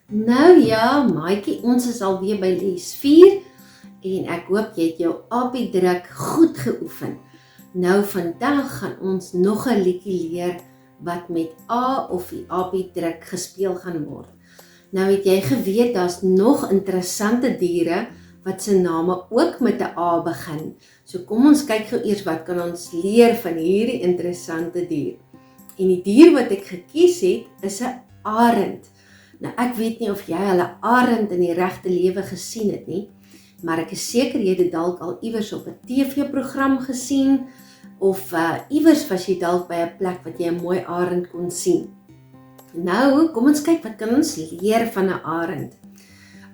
Nou ja, maatjie, ons is alweer by les 4 en ek hoop jy het jou apiedruk goed geoefen. Nou vandag gaan ons nog 'n liedjie leer wat met A of die apiedruk gespeel gaan word. Nou het jy geweet daar's nog interessante diere wat se name ook met 'n A begin. So kom ons kyk gou eers wat kan ons leer van hierdie interessante dier. En die dier wat ek gekies het is 'n arend. Nou ek weet nie of jy hulle arend in die regte lewe gesien het nie, maar ek is seker jy het dit dalk al iewers op 'n TV-program gesien of iewers was jy dalk by 'n plek wat jy 'n mooi arend kon sien. Nou, kom ons kyk wat kan ons leer van 'n arend.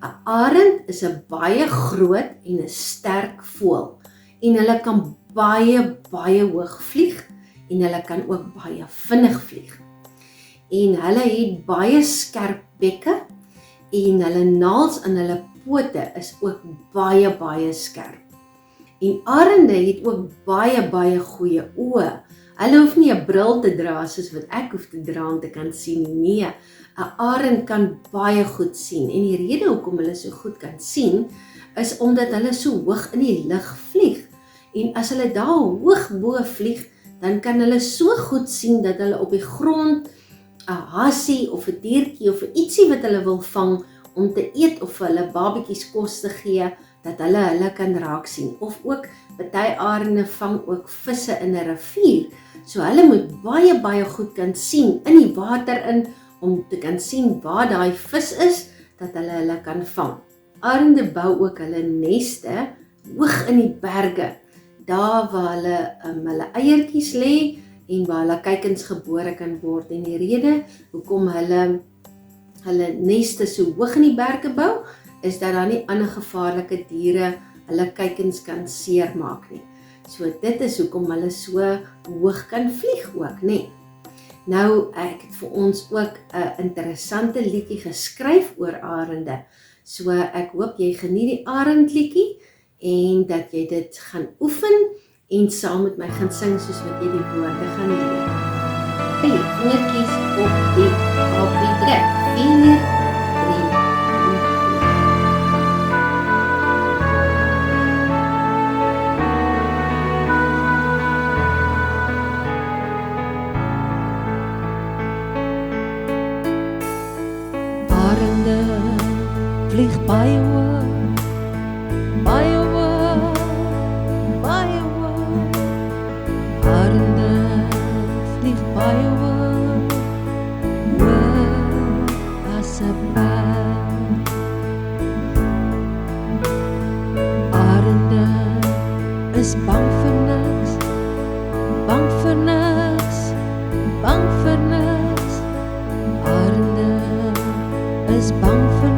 'n Arend is 'n baie groot en 'n sterk voël en hulle kan baie hoog vlieg en hulle kan ook baie vinnig vlieg. En hulle het baie skerp bekke en hulle naels in hulle pote is ook baie skerp. En arende het ook baie goeie oë. Hulle hoef nie 'n bril te dra soos wat ek hoef te dra om te kan sien nie. Nee, 'n arend kan baie goed sien en die rede hoekom hulle so goed kan sien is omdat hulle so hoog in die lug vlieg. En as hulle daar hoog bo vlieg, dan kan hulle so goed sien dat hulle op die grond 'n hassie of 'n diertjie of ietsie wat hulle wil vang om te eet of vir hulle babetjies kos te gee, dat hulle kan raak sien. Of ook, party arende vang ook visse in 'n rivier. So hulle moet baie goed kan sien in die water in, om te kan sien waar daai vis is, dat hulle kan vang. Arende bou ook hulle neste hoog in die berge, daar waar hulle eiertjies lê en waar hulle kuikens gebore kan word. En die rede hoekom hulle neste so hoog in die berge bou, is dat daar nie ander gevaarlike diere hulle kuikens kan seermaak nie. So dit is hoekom hulle so hoog kan vlieg ook, nê. Nou, ek het vir ons ook 'n interessante liedjie geskryf oor arende. So ek hoop jy geniet die arendliedjie en dat jy dit gaan oefen en saam met my gaan sing soos wat jy die woorde gaan leer. Hey, vingertjies op die apiedruk. 4, 3, Arende vlieg baie hoog, baie hoog, baie hoog. Arende vlieg baie hoog, hoog as 'n berg. Arende is bang vir niks, bang vir niks, bang vir niks. Arende is bang vir